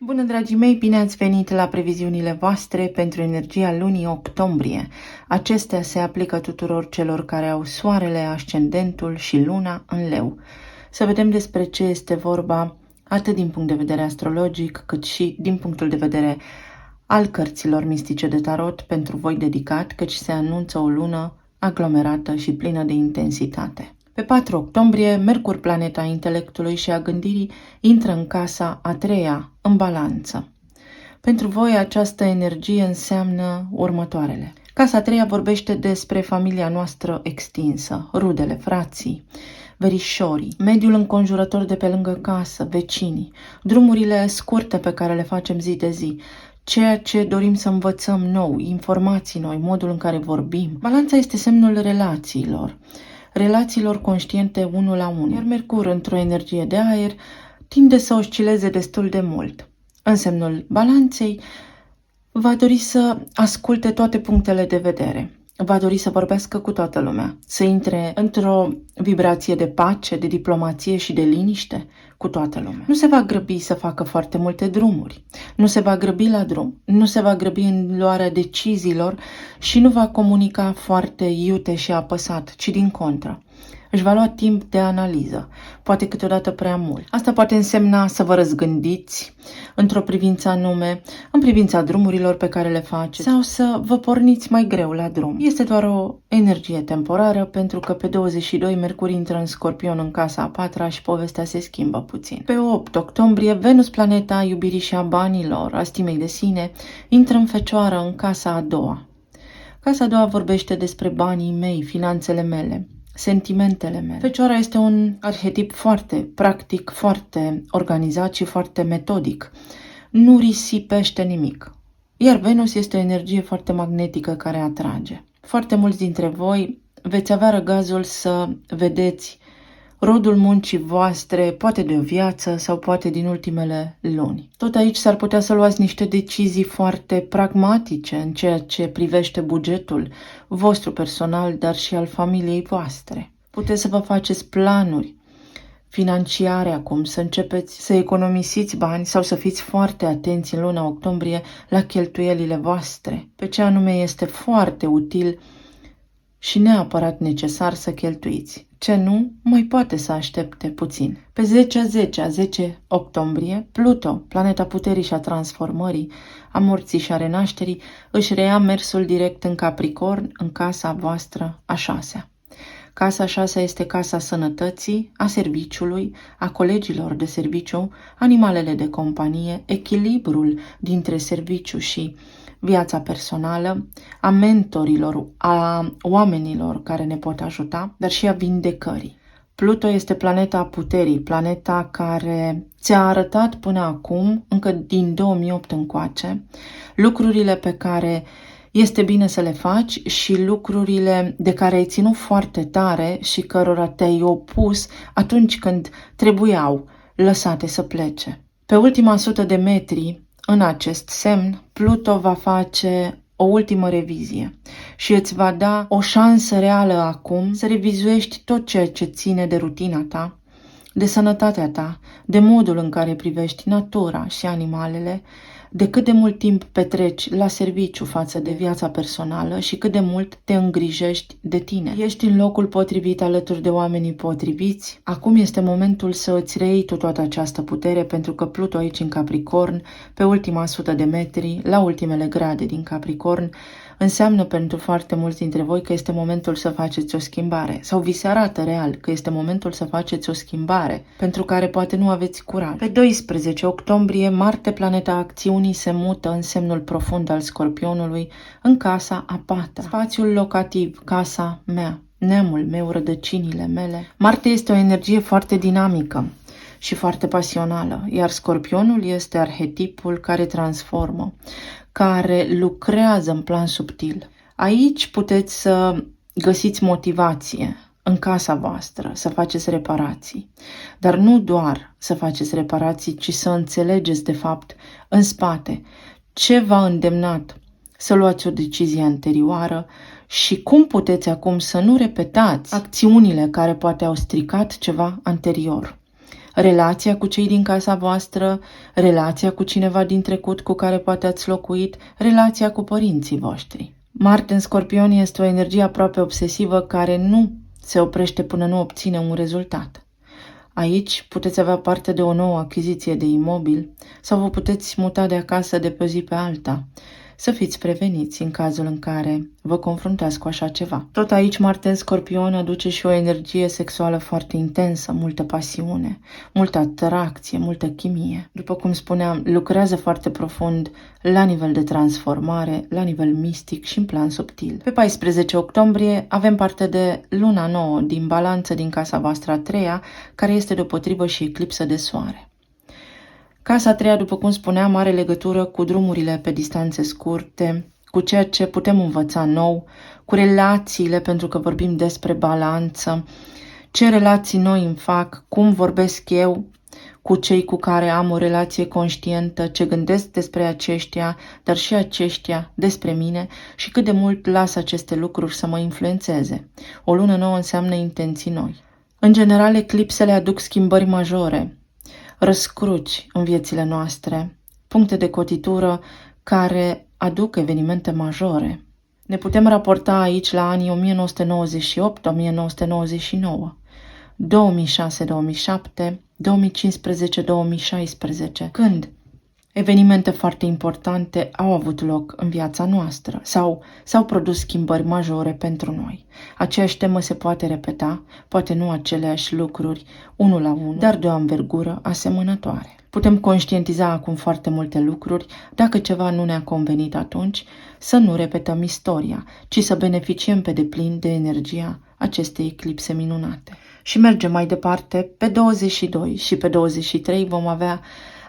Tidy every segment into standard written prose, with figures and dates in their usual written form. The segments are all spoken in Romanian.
Bună, dragii mei, bine ați venit la previziunile voastre pentru energia lunii octombrie. Acestea se aplică tuturor celor care au soarele, ascendentul și luna în leu. Să vedem despre ce este vorba atât din punct de vedere astrologic, cât și din punctul de vedere al cărților mistice de tarot pentru voi dedicat, căci se anunță o lună aglomerată și plină de intensitate. Pe 4 octombrie, Mercur, planeta intelectului și a gândirii, intră în casa a treia, în balanță. Pentru voi această energie înseamnă următoarele. Casa a treia vorbește despre familia noastră extinsă, rudele, frații, verișorii, mediul înconjurător de pe lângă casă, vecinii, drumurile scurte pe care le facem zi de zi, ceea ce dorim să învățăm nou, informații noi, modul în care vorbim. Balanța este semnul relațiilor conștiente unul la unul, iar Mercur, într-o energie de aer, tinde să oscileze destul de mult. În semnul balanței, va dori să asculte toate punctele de vedere, va dori să vorbească cu toată lumea, să intre într-o vibrație de pace, de diplomație și de liniște cu toată lumea. Nu se va grăbi să facă foarte multe drumuri, nu se va grăbi la drum, nu se va grăbi în luarea deciziilor și nu va comunica foarte iute și apăsat, ci din contră. Își va lua timp de analiză, poate câteodată prea mult. Asta poate însemna să vă răzgândiți într-o privință anume, în privința drumurilor pe care le faceți, sau să vă porniți mai greu la drum. Este doar o energie temporară, pentru că pe 22 Mercur intră în Scorpion, în casa a patra, și povestea se schimbă puțin. Pe 8 octombrie, Venus, planeta iubirii și a banilor, a stimei de sine, intră în Fecioară, în casa a doua. Casa a doua vorbește despre banii mei, finanțele mele, sentimentele mele. Fecioara este un arhetip foarte practic, foarte organizat și foarte metodic. Nu risipește nimic. Iar Venus este o energie foarte magnetică care atrage. Foarte mulți dintre voi veți avea răgazul să vedeți rodul muncii voastre, poate de o viață sau poate din ultimele luni. Tot aici s-ar putea să luați niște decizii foarte pragmatice în ceea ce privește bugetul vostru personal, dar și al familiei voastre. Puteți să vă faceți planuri financiare acum, să începeți să economisiți bani sau să fiți foarte atenți în luna octombrie la cheltuielile voastre. Pe ce anume este foarte util și neapărat necesar să cheltuiți. Ce nu, mai poate să aștepte puțin. Pe 10 octombrie, Pluto, planeta puterii și a transformării, a morții și a renașterii, își reia mersul direct în Capricorn, în casa voastră a șasea. Casa a șasea este casa sănătății, a serviciului, a colegilor de serviciu, animalele de companie, echilibrul dintre serviciu și viața personală, a mentorilor, a oamenilor care ne pot ajuta, dar și a vindecării. Pluto este planeta puterii, planeta care ți-a arătat până acum, încă din 2008 încoace, lucrurile pe care este bine să le faci și lucrurile de care ai ținut foarte tare și cărora te-ai opus atunci când trebuiau lăsate să plece. Pe ultima 100 de metri, în acest semn, Pluto va face o ultimă revizie și îți va da o șansă reală acum să revizuiești tot ceea ce ține de rutina ta, de sănătatea ta, de modul în care privești natura și animalele, de cât de mult timp petreci la serviciu față de viața personală și cât de mult te îngrijești de tine. Ești în locul potrivit alături de oamenii potriviți. Acum este momentul să îți reiei tu toată această putere, pentru că Pluto aici în Capricorn, pe ultima 100 de metri, la ultimele grade din Capricorn, înseamnă pentru foarte mulți dintre voi că este momentul să faceți o schimbare, sau vi se arată real că este momentul să faceți o schimbare pentru care poate nu aveți curaj. Pe 12 octombrie, Marte, planeta acțiunii, se mută în semnul profund al Scorpionului, în casa a patra. Spațiul locativ, casa mea, neamul meu, rădăcinile mele. Marte este o energie foarte dinamică și foarte pasională, iar Scorpionul este arhetipul care transformă, care lucrează în plan subtil. Aici puteți să găsiți motivație în casa voastră, să faceți reparații. Dar nu doar să faceți reparații, ci să înțelegeți de fapt în spate ce v-a îndemnat să luați o decizie anterioară și cum puteți acum să nu repetați acțiunile care poate au stricat ceva anterior. relația cu cei din casa voastră, relația cu cineva din trecut cu care poate ați locuit, relația cu părinții voștri. Marte în Scorpion este o energie aproape obsesivă care nu se oprește până nu obține un rezultat. Aici puteți avea parte de o nouă achiziție de imobil sau vă puteți muta de acasă de pe o zi pe alta. Să fiți preveniți în cazul în care vă confruntați cu așa ceva. Tot aici Marte în Scorpion aduce și o energie sexuală foarte intensă, multă pasiune, multă atracție, multă chimie. După cum spuneam, lucrează foarte profund la nivel de transformare, la nivel mistic și în plan subtil. Pe 14 octombrie avem parte de luna nouă din Balanță din casa voastră a treia, care este deopotrivă și eclipsă de soare. Casa a treia, după cum spuneam, are legătură cu drumurile pe distanțe scurte, cu ceea ce putem învăța nou, cu relațiile, pentru că vorbim despre balanță, ce relații noi îmi fac, cum vorbesc eu cu cei cu care am o relație conștientă, ce gândesc despre aceștia, dar și aceștia despre mine și cât de mult las aceste lucruri să mă influențeze. O lună nouă înseamnă intenții noi. În general, eclipsele aduc schimbări majore, răscruci în viețile noastre, puncte de cotitură care aduc evenimente majore. Ne putem raporta aici la anii 1998, 1999, 2006, 2007, 2015, 2016, când evenimente foarte importante au avut loc în viața noastră sau s-au produs schimbări majore pentru noi. Aceeași temă se poate repeta, poate nu aceleași lucruri, unul la unul, dar de o anvergură asemănătoare. Putem conștientiza acum foarte multe lucruri, dacă ceva nu ne-a convenit atunci, să nu repetăm istoria, ci să beneficiem pe deplin de energia acestei eclipse minunate. Și mergem mai departe, pe 22 și pe 23 vom avea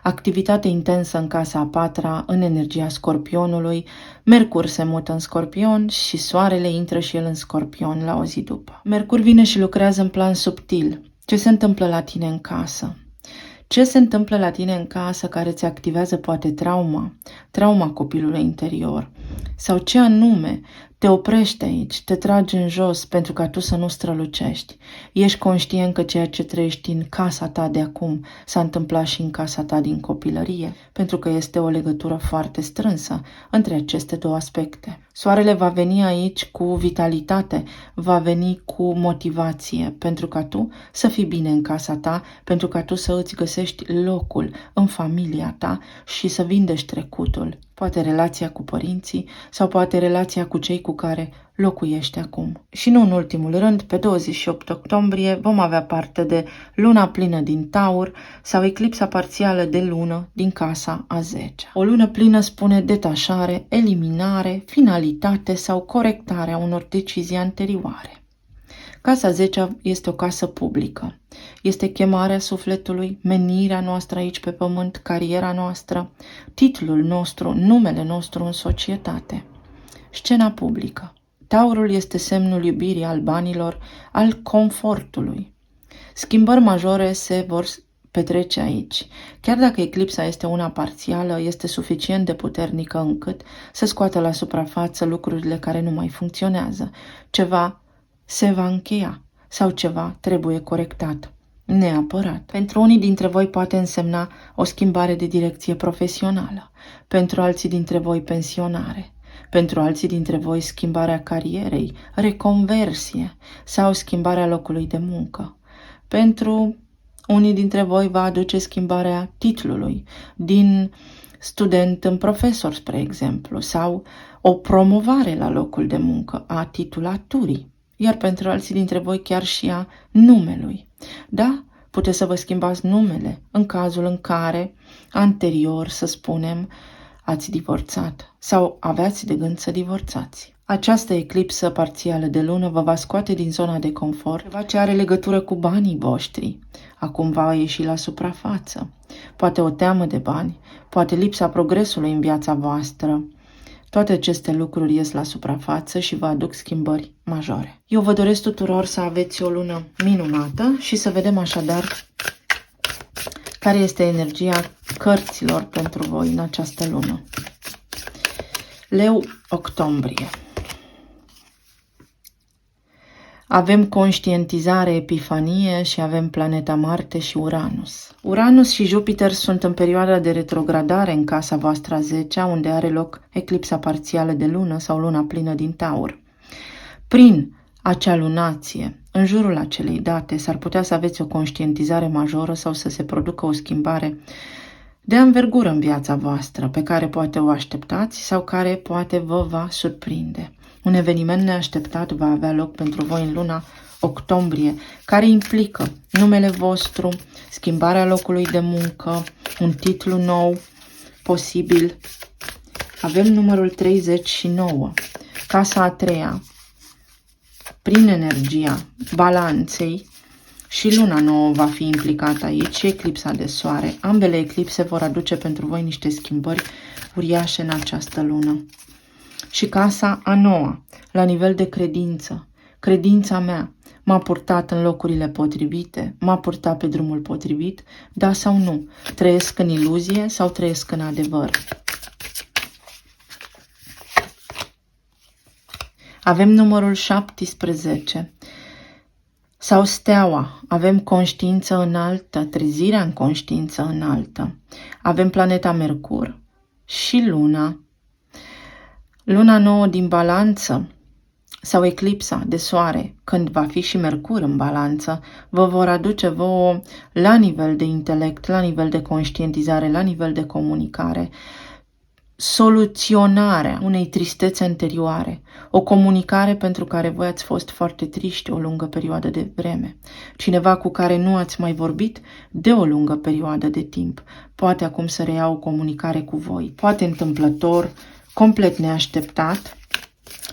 activitate intensă în casa a patra, în energia Scorpionului, Mercur se mută în Scorpion și Soarele intră și el în Scorpion la o zi după. Mercur vine și lucrează în plan subtil. Ce se întâmplă la tine în casă? Ce se întâmplă la tine în casă care ți activează poate trauma copilului interior? Sau ce anume te oprește aici, te trage în jos pentru ca tu să nu strălucești? Ești conștient că ceea ce trăiești în casa ta de acum s-a întâmplat și în casa ta din copilărie? Pentru că este o legătură foarte strânsă între aceste două aspecte. Soarele va veni aici cu vitalitate, va veni cu motivație pentru ca tu să fii bine în casa ta, pentru ca tu să îți găsești locul în familia ta și să vindești trecutul. Poate relația cu părinții sau poate relația cu cei cu care locuiești acum. Și nu în ultimul rând, pe 28 octombrie vom avea parte de luna plină din Taur sau eclipsa parțială de lună din casa a 10. O lună plină spune detașare, eliminare, finalitate sau corectarea unor decizii anterioare. Casa 10 este o casă publică. Este chemarea sufletului, menirea noastră aici pe pământ, cariera noastră, titlul nostru, numele nostru în societate. Scena publică. Taurul este semnul iubirii al banilor, al confortului. Schimbări majore se vor petrece aici. Chiar dacă eclipsa este una parțială, este suficient de puternică încât să scoată la suprafață lucrurile care nu mai funcționează. Ceva se va încheia sau ceva trebuie corectat. Neapărat. Pentru unii dintre voi poate însemna o schimbare de direcție profesională, pentru alții dintre voi pensionare, pentru alții dintre voi schimbarea carierei, reconversie sau schimbarea locului de muncă. Pentru unii dintre voi va aduce schimbarea titlului din student în profesor, spre exemplu, sau o promovare la locul de muncă a titulaturii. Iar pentru alții dintre voi chiar și a numelui. Da, puteți să vă schimbați numele în cazul în care, anterior, să spunem, ați divorțat sau aveați de gând să divorțați. Această eclipsă parțială de lună vă va scoate din zona de confort, ceva ce are legătură cu banii voștri. Acum va ieși la suprafață. Poate o teamă de bani, poate lipsa progresului în viața voastră. Toate aceste lucruri ies la suprafață și vă aduc schimbări majore. Eu vă doresc tuturor să aveți o lună minunată și să vedem așadar care este energia cărților pentru voi în această lună. Leu, octombrie. Avem conștientizare, epifanie și avem planeta Marte și Uranus. Uranus și Jupiter sunt în perioada de retrogradare în casa voastră a 10-a, unde are loc eclipsa parțială de lună sau luna plină din Taur. Prin acea lunație, în jurul acelei date, s-ar putea să aveți o conștientizare majoră sau să se producă o schimbare de anvergură în viața voastră, pe care poate o așteptați sau care poate vă va surprinde. Un eveniment neașteptat va avea loc pentru voi în luna octombrie, care implică numele vostru, schimbarea locului de muncă, un titlu nou posibil. Avem numărul 39, casa a 3-a, prin energia balanței, și luna nouă va fi implicată aici și eclipsa de soare. Ambele eclipse vor aduce pentru voi niște schimbări uriașe în această lună. Și casa a 9-a, la nivel de credință. Credința mea m-a purtat în locurile potrivite, m-a purtat pe drumul potrivit, da sau nu? Trăiesc în iluzie sau trăiesc în adevăr? Avem numărul 17. Sau steaua, avem conștiință înaltă, trezirea în conștiință înaltă. Avem planeta Mercur și luna. Luna nouă din balanță sau eclipsa de soare, când va fi și Mercur în balanță, vă vor aduce vouă la nivel de intelect, la nivel de conștientizare, la nivel de comunicare, soluționarea unei tristețe anterioare, o comunicare pentru care voi ați fost foarte triști o lungă perioadă de vreme. Cineva cu care nu ați mai vorbit de o lungă perioadă de timp poate acum să reia o comunicare cu voi. Poate întâmplător, complet neașteptat,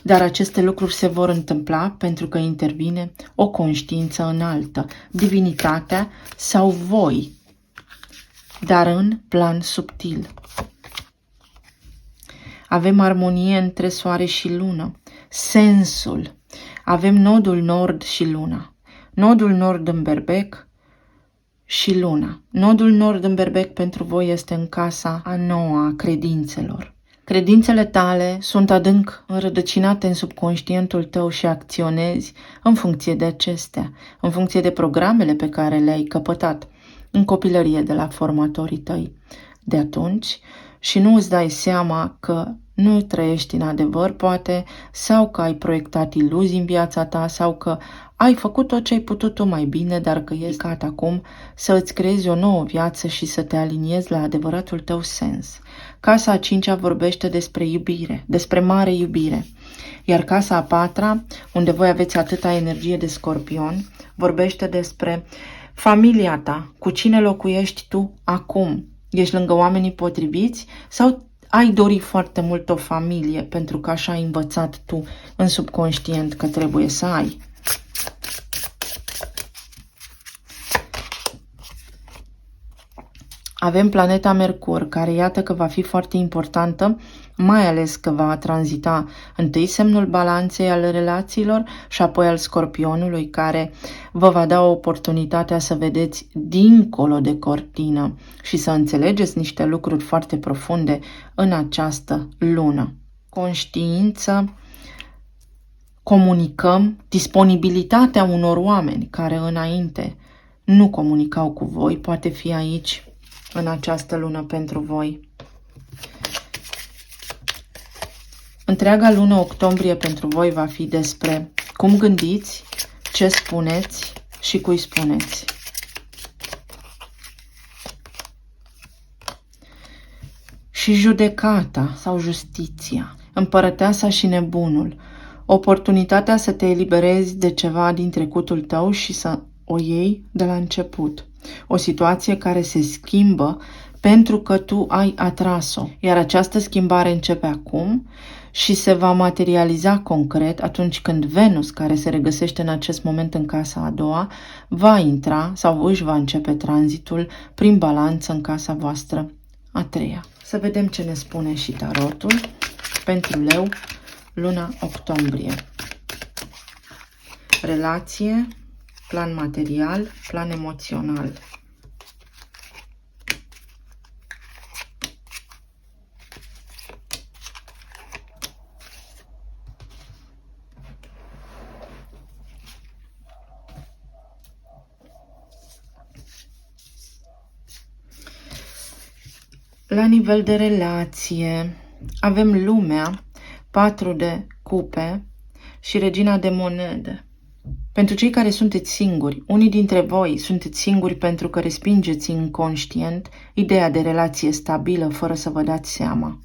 dar aceste lucruri se vor întâmpla pentru că intervine o conștiință înaltă, divinitatea sau voi, dar în plan subtil. Avem armonie între soare și lună, sensul. Avem nodul nord și luna. Nodul nord în Berbec și luna. Nodul nord în Berbec pentru voi este în casa a 9-a a credințelor. Credințele tale sunt adânc înrădăcinate în subconștientul tău și acționezi în funcție de acestea, în funcție de programele pe care le-ai căpătat în copilărie de la formatorii tăi de atunci și nu îți dai seama că nu trăiești în adevăr, poate, sau că ai proiectat iluzii în viața ta, sau că ai făcut tot ce ai putut tu mai bine, dar că ești cat acum să îți creezi o nouă viață și să te aliniezi la adevăratul tău sens. Casa a 5-a vorbește despre iubire, despre mare iubire, iar casa a 4-a, unde voi aveți atâta energie de Scorpion, vorbește despre familia ta, cu cine locuiești tu acum. Ești lângă oamenii potriviți sau ai dori foarte mult o familie pentru că așa ai învățat tu în subconștient că trebuie să ai? Avem planeta Mercur, care iată că va fi foarte importantă, mai ales că va tranzita întâi semnul balanței al relațiilor și apoi al Scorpionului, care vă va da oportunitatea să vedeți dincolo de cortină și să înțelegeți niște lucruri foarte profunde în această lună. Conștiință, comunicăm, disponibilitatea unor oameni care înainte nu comunicau cu voi, poate fi aici în această lună pentru voi. Întreaga lună octombrie pentru voi va fi despre cum gândiți, ce spuneți și cui spuneți. Și judecata sau justiția, împărăteasa și nebunul, oportunitatea să te eliberezi de ceva din trecutul tău și să o iei de la început. O situație care se schimbă pentru că tu ai atras-o, iar această schimbare începe acum și se va materializa concret atunci când Venus, care se regăsește în acest moment în casa a 2-a, va intra sau își va începe tranzitul prin balanță în casa voastră a 3-a. Să vedem ce ne spune și tarotul pentru Leu, luna octombrie. Relație, plan material, plan emoțional. La nivel de relație, avem lumea, 4 de cupe și regina de monede. Pentru cei care sunteți singuri, unii dintre voi sunteți singuri pentru că respingeți inconștient ideea de relație stabilă fără să vă dați seama.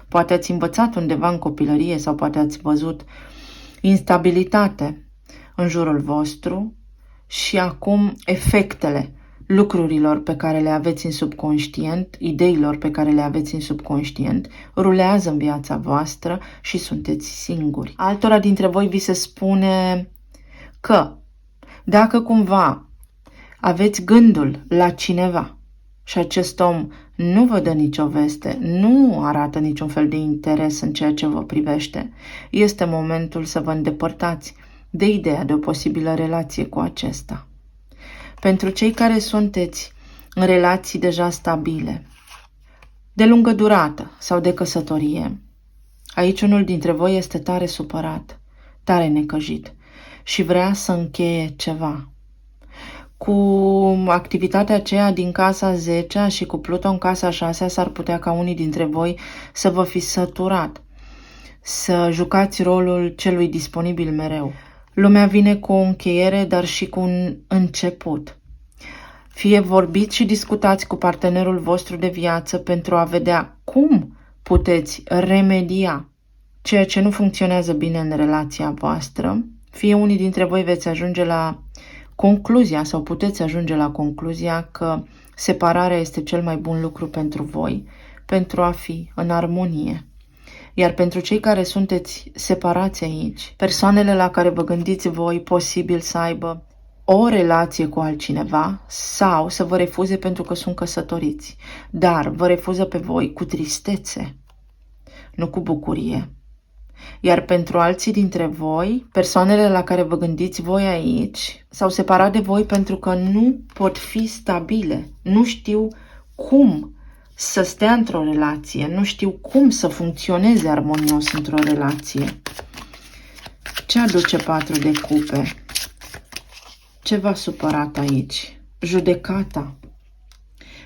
Poate ați învățat undeva în copilărie sau poate ați văzut instabilitate în jurul vostru și acum efectele lucrurilor pe care le aveți în subconștient, ideilor pe care le aveți în subconștient, rulează în viața voastră și sunteți singuri. Altora dintre voi vi se spune că dacă cumva aveți gândul la cineva și acest om nu vă dă nicio veste, nu arată niciun fel de interes în ceea ce vă privește, este momentul să vă îndepărtați de ideea de o posibilă relație cu acesta. Pentru cei care sunteți în relații deja stabile, de lungă durată sau de căsătorie, aici unul dintre voi este tare supărat, tare necăjit și vrea să încheie ceva. Cu activitatea aceea din casa 10 și cu Pluton în casa 6 s-ar putea ca unii dintre voi să vă fi săturat, să jucați rolul celui disponibil mereu. Lumea vine cu o încheiere, dar și cu un început. Fie vorbiți și discutați cu partenerul vostru de viață pentru a vedea cum puteți remedia ceea ce nu funcționează bine în relația voastră, fie unii dintre voi veți ajunge la concluzia sau puteți ajunge la concluzia că separarea este cel mai bun lucru pentru voi, pentru a fi în armonie. Iar pentru cei care sunteți separați aici, persoanele la care vă gândiți voi posibil să aibă o relație cu altcineva sau să vă refuze pentru că sunt căsătoriți, dar vă refuză pe voi cu tristețe, nu cu bucurie. Iar pentru alții dintre voi, persoanele la care vă gândiți voi aici s-au separat de voi pentru că nu pot fi stabile, nu știu cum să stea într-o relație, nu știu cum să funcționeze armonios într-o relație. Ce aduce 4 de cupe? Ce v-a supărat aici? Judecata.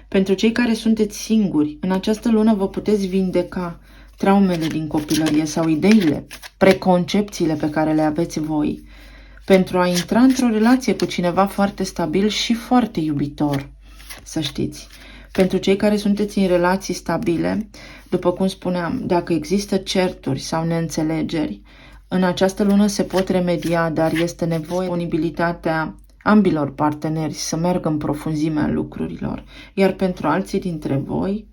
Pentru cei care sunteți singuri, în această lună vă puteți vindeca traumele din copilărie sau ideile, preconcepțiile pe care le aveți voi, pentru a intra într-o relație cu cineva foarte stabil și foarte iubitor, să știți. Pentru cei care sunteți în relații stabile, după cum spuneam, dacă există certuri sau neînțelegeri, în această lună se pot remedia, dar este nevoie de disponibilitatea ambilor parteneri să meargă în profunzimea lucrurilor. Iar pentru alții dintre voi,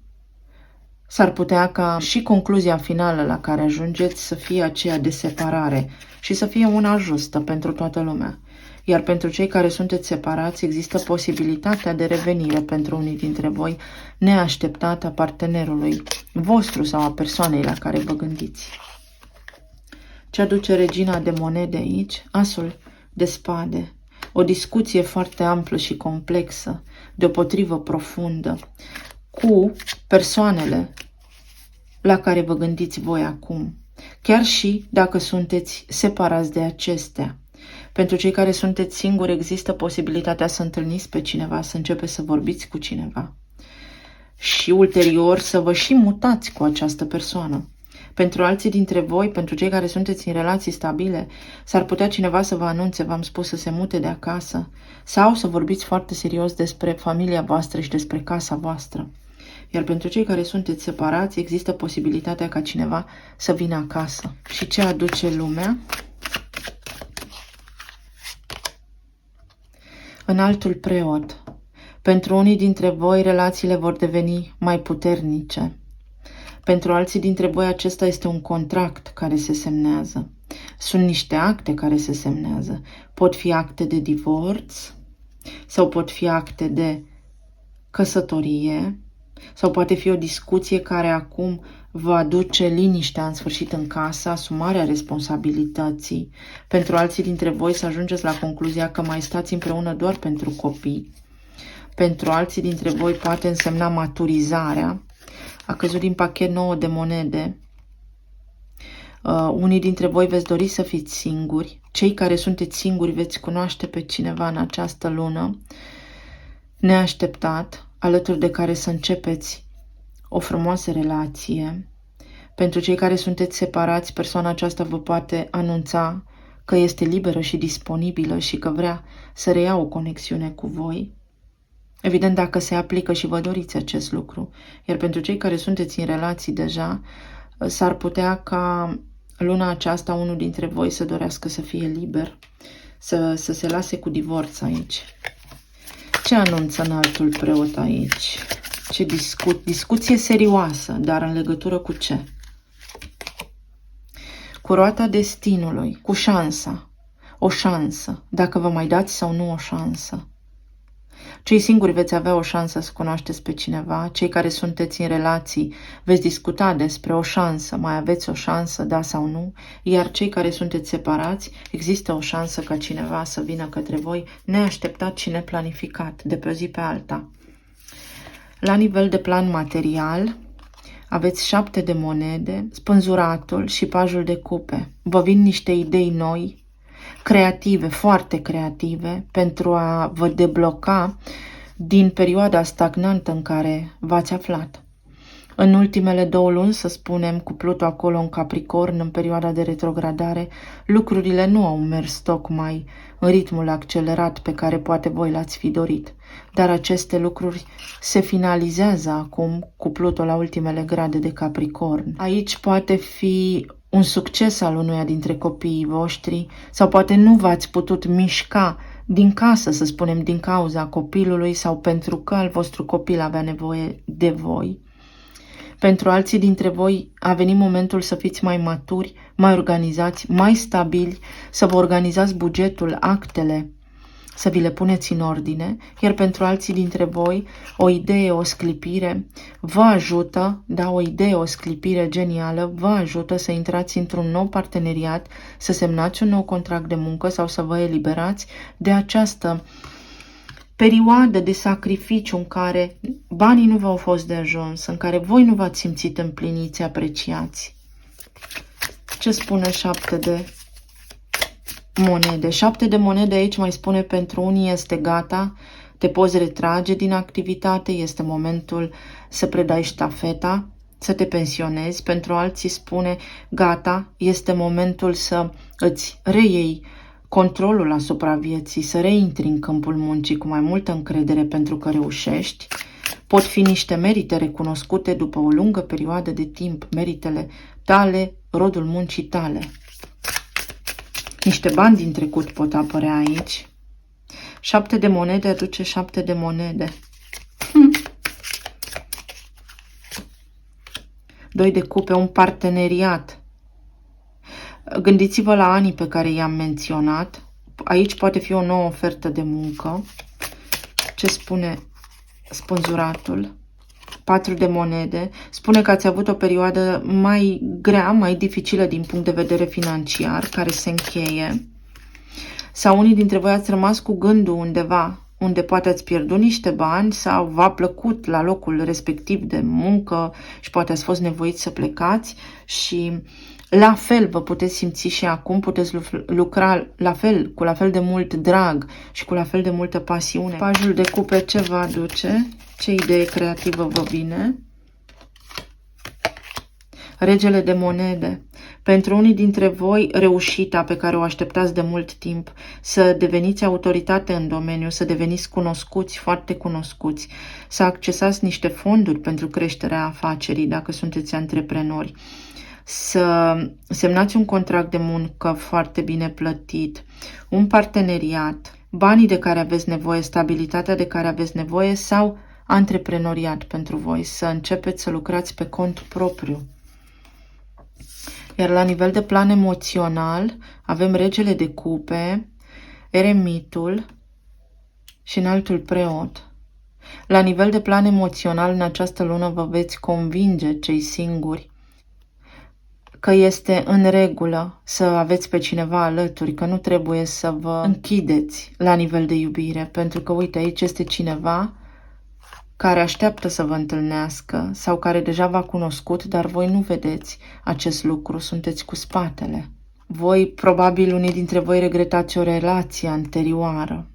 s-ar putea ca și concluzia finală la care ajungeți să fie aceea de separare și să fie una justă pentru toată lumea. Iar pentru cei care sunteți separați, există posibilitatea de revenire pentru unii dintre voi neașteptată a partenerului vostru sau a persoanei la care vă gândiți. Ce aduce regina de monede aici? Asul de spade. O discuție foarte amplă și complexă, deopotrivă profundă, cu persoanele la care vă gândiți voi acum, chiar și dacă sunteți separați de acestea. Pentru cei care sunteți singuri, există posibilitatea să întâlniți pe cineva, să începeți să vorbiți cu cineva și ulterior să vă și mutați cu această persoană. Pentru alții dintre voi, pentru cei care sunteți în relații stabile, s-ar putea cineva să vă anunțe, v-am spus, să se mute de acasă sau să vorbiți foarte serios despre familia voastră și despre casa voastră. Iar pentru cei care sunteți separați, există posibilitatea ca cineva să vină acasă. Și ce aduce lumea? Înaltul preot. Pentru unii dintre voi, relațiile vor deveni mai puternice. Pentru alții dintre voi, acesta este un contract care se semnează. Sunt niște acte care se semnează. Pot fi acte de divorț sau pot fi acte de căsătorie sau poate fi o discuție care acum vă aduce liniștea în sfârșit în casă, asumarea responsabilității. Pentru alții dintre voi să ajungeți la concluzia că mai stați împreună doar pentru copii. Pentru alții dintre voi poate însemna maturizarea. A căzut din pachet 9 de monede. Unii dintre voi veți dori să fiți singuri. Cei care sunteți singuri veți cunoaște pe cineva în această lună neașteptat, alături de care să începeți o frumoasă relație. Pentru cei care sunteți separați, persoana aceasta vă poate anunța că este liberă și disponibilă și că vrea să reia o conexiune cu voi. Evident, dacă se aplică și vă doriți acest lucru. Iar pentru cei care sunteți în relații deja, s-ar putea ca luna aceasta unul dintre voi să dorească să fie liber, să se lase cu divorț aici. Ce anunță înaltul preot aici? Ce discuție serioasă, dar în legătură cu ce? Cu roata destinului, cu șansa. O șansă, dacă vă mai dați sau nu o șansă. Cei singuri veți avea o șansă să cunoașteți pe cineva, cei care sunteți în relații veți discuta despre o șansă, mai aveți o șansă, da sau nu, iar cei care sunteți separați, există o șansă ca cineva să vină către voi neașteptat și neplanificat, de pe o zi pe alta. La nivel de plan material, aveți 7 de monede, spânzuratul și pajul de cupe. Vă vin niște idei noi, creative, foarte creative, pentru a vă debloca din perioada stagnantă în care v-ați aflat. În ultimele 2 luni, să spunem, cu Pluto acolo în Capricorn, în perioada de retrogradare, lucrurile nu au mers tocmai în ritmul accelerat pe care poate voi l-ați fi dorit. Dar aceste lucruri se finalizează acum cu Pluto la ultimele grade de Capricorn. Aici poate fi un succes al unuia dintre copiii voștri sau poate nu v-ați putut mișca din casă, să spunem, din cauza copilului sau pentru că al vostru copil avea nevoie de voi. Pentru alții dintre voi a venit momentul să fiți mai maturi, mai organizați, mai stabili, să vă organizați bugetul, actele, să vi le puneți în ordine, iar pentru alții dintre voi o idee, o sclipire vă ajută, da, o idee, o sclipire genială vă ajută să intrați într-un nou parteneriat, să semnați un nou contract de muncă sau să vă eliberați de această perioadă de sacrificiu în care banii nu v-au fost de ajuns, în care voi nu v-ați simțit împliniți, apreciați. Ce spune 7 de monede? 7 de monede aici mai spune pentru unii este gata, te poți retrage din activitate, este momentul să predai ștafeta, să te pensionezi. Pentru alții spune gata, este momentul să îți reiei controlul asupra vieții, să reintri în câmpul muncii cu mai multă încredere pentru că reușești. Pot fi niște merite recunoscute după o lungă perioadă de timp, meritele tale, rodul muncii tale. Niște bani din trecut pot apărea aici. 7 de monede aduce 7 de monede. 2 de cupe, un parteneriat. Gândiți-vă la anii pe care i-am menționat. Aici poate fi o nouă ofertă de muncă. Ce spune spânzuratul? 4 de monede. Spune că ați avut o perioadă mai grea, mai dificilă din punct de vedere financiar, care se încheie. Sau unii dintre voi ați rămas cu gândul undeva, unde poate ați pierdut niște bani sau v-a plăcut la locul respectiv de muncă și poate ați fost nevoiți să plecați și la fel vă puteți simți și acum, puteți lucra la fel, cu la fel de mult drag și cu la fel de multă pasiune. Pajul de cupe ce vă aduce? Ce idee creativă vă vine? Regele de monede. Pentru unii dintre voi, reușita pe care o așteptați de mult timp, să deveniți autoritate în domeniu, să deveniți cunoscuți, foarte cunoscuți, să accesați niște fonduri pentru creșterea afacerii, dacă sunteți antreprenori, să semnați un contract de muncă foarte bine plătit, un parteneriat, banii de care aveți nevoie, stabilitatea de care aveți nevoie sau antreprenoriat pentru voi, să începeți să lucrați pe cont propriu. Iar la nivel de plan emoțional avem regele de cupe, eremitul și înaltul preot. La nivel de plan emoțional, în această lună vă veți convinge cei singuri că este în regulă să aveți pe cineva alături, că nu trebuie să vă închideți la nivel de iubire, pentru că, uite, aici este cineva care așteaptă să vă întâlnească sau care deja v-a cunoscut, dar voi nu vedeți acest lucru, sunteți cu spatele. Voi, probabil, unii dintre voi regretați o relație anterioară.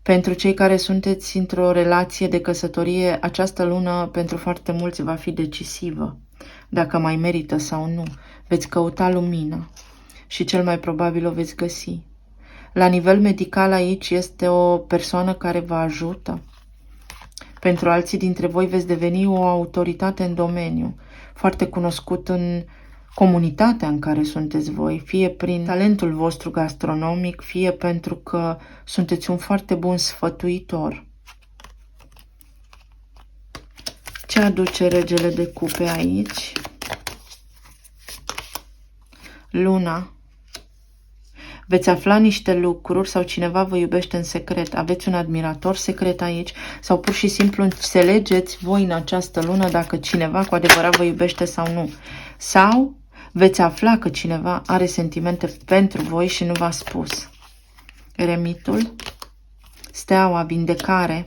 Pentru cei care sunteți într-o relație de căsătorie, această lună pentru foarte mulți va fi decisivă. Dacă mai merită sau nu, veți căuta lumină și cel mai probabil o veți găsi. La nivel medical aici este o persoană care vă ajută. Pentru alții dintre voi veți deveni o autoritate în domeniu, foarte cunoscut în comunitatea în care sunteți voi, fie prin talentul vostru gastronomic, fie pentru că sunteți un foarte bun sfătuitor. Ce aduce regele de cupe aici? Luna. Veți afla niște lucruri sau cineva vă iubește în secret. Aveți un admirator secret aici sau pur și simplu înțelegeți voi în această lună dacă cineva cu adevărat vă iubește sau nu. Sau veți afla că cineva are sentimente pentru voi și nu v-a spus. Eremitul, steaua, vindecare.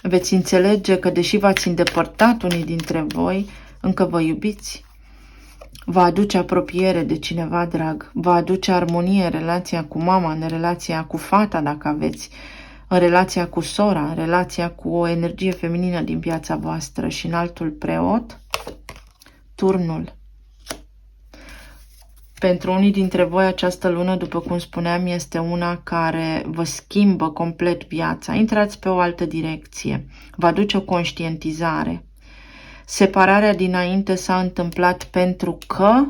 Veți înțelege că deși v-ați îndepărtat unii dintre voi, încă vă iubiți. Va aduce apropiere de cineva drag, va aduce armonie în relația cu mama, în relația cu fata dacă aveți, în relația cu sora, în relația cu o energie feminină din viața voastră. Și în altul preot, turnul. Pentru unii dintre voi această lună, după cum spuneam, este una care vă schimbă complet viața. Intrați pe o altă direcție, vă aduce o conștientizare. Separarea dinainte s-a întâmplat pentru că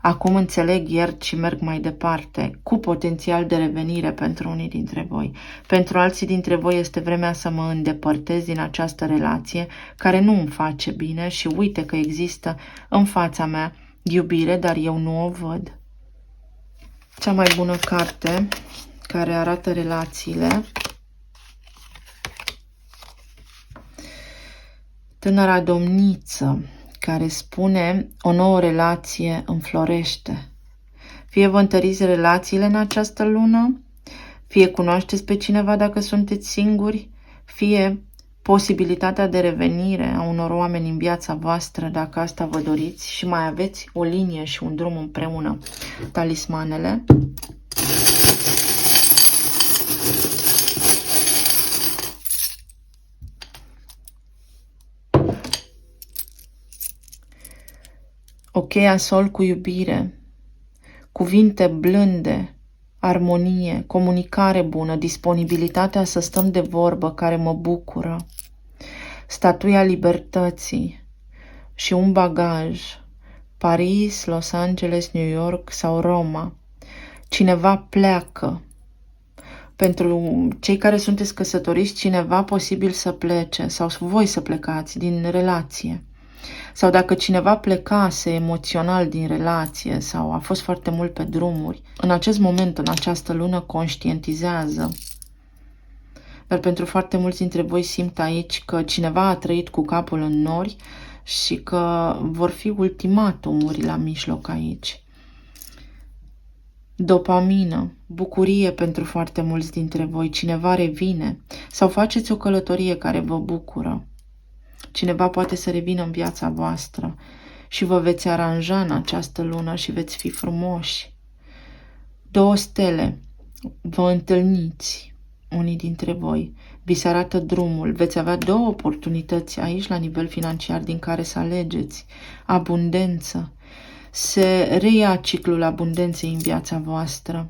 acum înțeleg, iert și merg mai departe, cu potențial de revenire pentru unii dintre voi. Pentru alții dintre voi este vremea să mă îndepărtez din această relație care nu îmi face bine și uite că există în fața mea iubire, dar eu nu o văd. Cea mai bună carte care arată relațiile. Tânăra domniță, care spune o nouă relație înflorește. Fie vă întăriți relațiile în această lună, fie cunoașteți pe cineva dacă sunteți singuri, fie posibilitatea de revenire a unor oameni în viața voastră dacă asta vă doriți și mai aveți o linie și un drum împreună. Talismanele. O cheia sol cu iubire, cuvinte blânde, armonie, comunicare bună, disponibilitatea să stăm de vorbă care mă bucură, statuia libertății și un bagaj, Paris, Los Angeles, New York sau Roma. Cineva pleacă. Pentru cei care sunteți căsătoriți, cineva posibil să plece sau voi să plecați din relație. Sau dacă cineva plecase emoțional din relație sau a fost foarte mult pe drumuri, în acest moment, în această lună, conștientizează. Dar pentru foarte mulți dintre voi simt aici că cineva a trăit cu capul în nori și că vor fi ultimatumuri la mijloc aici. Dopamină, bucurie pentru foarte mulți dintre voi, cineva revine sau faceți o călătorie care vă bucură. Cineva poate să revină în viața voastră și vă veți aranja în această lună și veți fi frumoși. 2 stele, vă întâlniți unii dintre voi, vi se arată drumul, veți avea 2 oportunități aici la nivel financiar din care să alegeți. Abundență, se reia ciclul abundenței în viața voastră.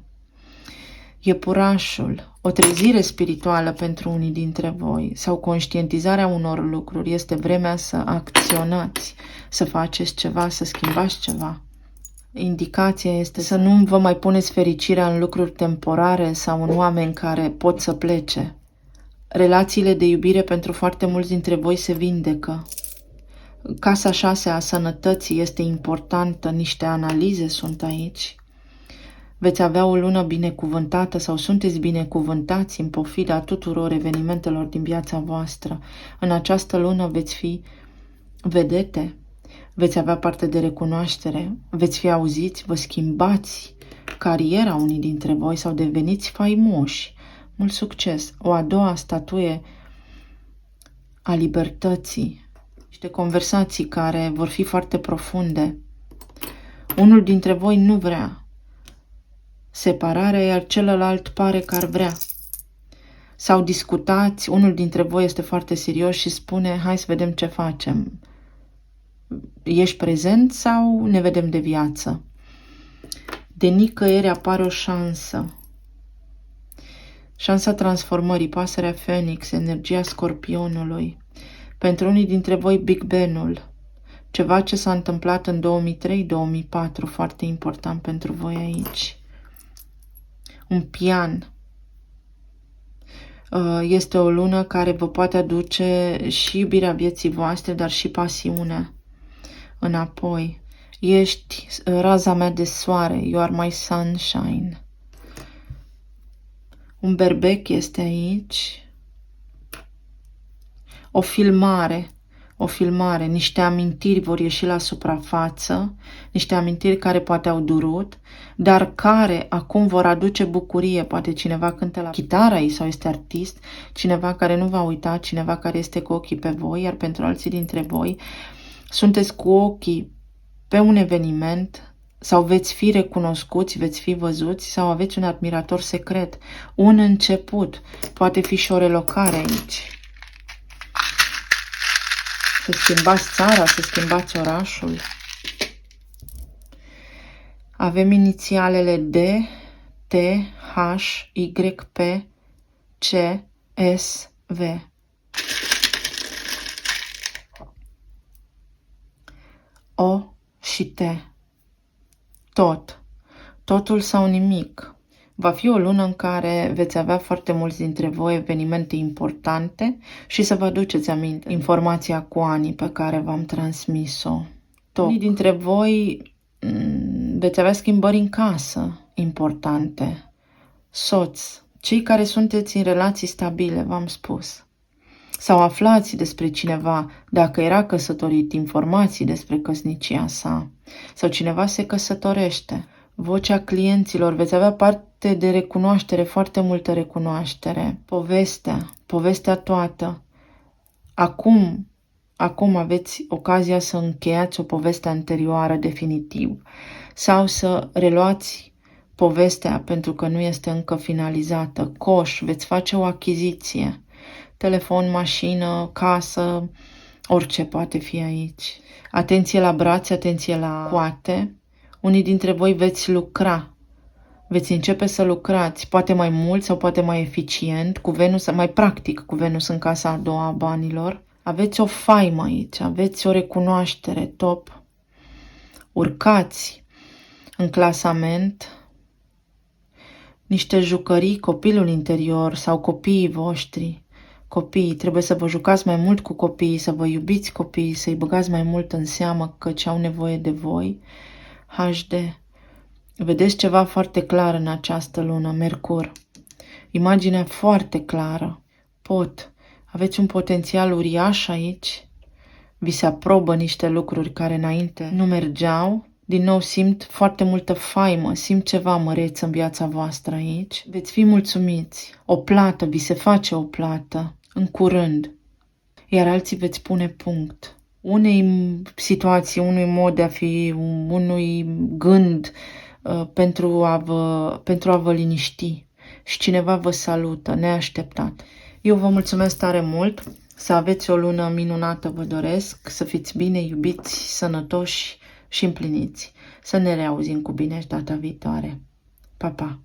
Iepurașul, o trezire spirituală pentru unii dintre voi sau conștientizarea unor lucruri. Este vremea să acționați, să faceți ceva, să schimbați ceva. Indicația este să nu vă mai puneți fericirea în lucruri temporare sau în oameni care pot să plece. Relațiile de iubire pentru foarte mulți dintre voi se vindecă. Casa 6 a sănătății este importantă, niște analize sunt aici. Veți avea o lună binecuvântată sau sunteți binecuvântați în pofida tuturor evenimentelor din viața voastră. În această lună veți fi vedete, veți avea parte de recunoaștere, veți fi auziți, vă schimbați cariera unii dintre voi sau deveniți faimoși. Mult succes! O a doua statuie a libertății, niște conversații care vor fi foarte profunde. Unul dintre voi nu vrea separarea, iar celălalt pare că ar vrea. Sau discutați, unul dintre voi este foarte serios și spune, hai să vedem ce facem. Ești prezent sau ne vedem de viață? De nicăieri apare o șansă. Șansa transformării, pasărea Phoenix, energia Scorpionului. Pentru unii dintre voi, Big Ben-ul. Ceva ce s-a întâmplat în 2003-2004, foarte important pentru voi aici. Un pian. Este o lună care vă poate aduce și iubirea vieții voastre, dar și pasiunea înapoi. Ești raza mea de soare, you are my sunshine. Un berbec este aici. O filmare, niște amintiri vor ieși la suprafață, niște amintiri care poate au durut, dar care acum vor aduce bucurie. Poate cineva cântă la chitară aici sau este artist, cineva care nu va uita, cineva care este cu ochii pe voi, iar pentru alții dintre voi sunteți cu ochii pe un eveniment sau veți fi recunoscuți, veți fi văzuți sau aveți un admirator secret, un început, poate fi și o relocare aici. Să schimbați țara, să schimbați orașul. Avem inițialele D, T, H, Y, P, C, S, V. O și T. Tot. Totul sau nimic. Va fi o lună în care veți avea foarte mulți dintre voi evenimente importante și să vă aduceți aminte informația cu anii pe care v-am transmis-o. Unii dintre voi veți avea schimbări în casă importante. Soți, cei care sunteți în relații stabile, v-am spus. Sau aflați despre cineva, dacă era căsătorit, informații despre căsnicia sa. Sau cineva se căsătorește. Vocea clienților, veți avea parte de recunoaștere, foarte multă recunoaștere. Povestea toată. Acum aveți ocazia să încheiați o poveste anterioară definitiv sau să reluați povestea pentru că nu este încă finalizată. Coș, veți face o achiziție. Telefon, mașină, casă, orice poate fi aici. Atenție la brațe, atenție la coate. Unii dintre voi veți lucra, veți începe să lucrați, poate mai mult sau poate mai eficient, cu Venus, mai practic cu Venus în casa a doua a banilor. Aveți o faimă aici, aveți o recunoaștere top, urcați în clasament, niște jucării, copilul interior sau copiii voștri. Copiii, trebuie să vă jucați mai mult cu copiii, să vă iubiți copiii, să-i băgați mai mult în seamă căci au nevoie de voi. HD. Vedeți ceva foarte clar în această lună, Mercur. Imaginea foarte clară. Aveți un potențial uriaș aici. Vi se aprobă niște lucruri care înainte nu mergeau. Din nou simt foarte multă faimă, simt ceva măreț în viața voastră aici. Veți fi mulțumiți. O plată, vi se face o plată în curând. Iar alții veți pune punct unei situații, unui mod de a fi, unui gând pentru a vă liniști. Și cineva vă salută, neașteptat. Eu vă mulțumesc tare mult, să aveți o lună minunată, vă doresc, să fiți bine, iubiți, sănătoși și împliniți. Să ne reauzim cu bine și data viitoare. Pa, pa!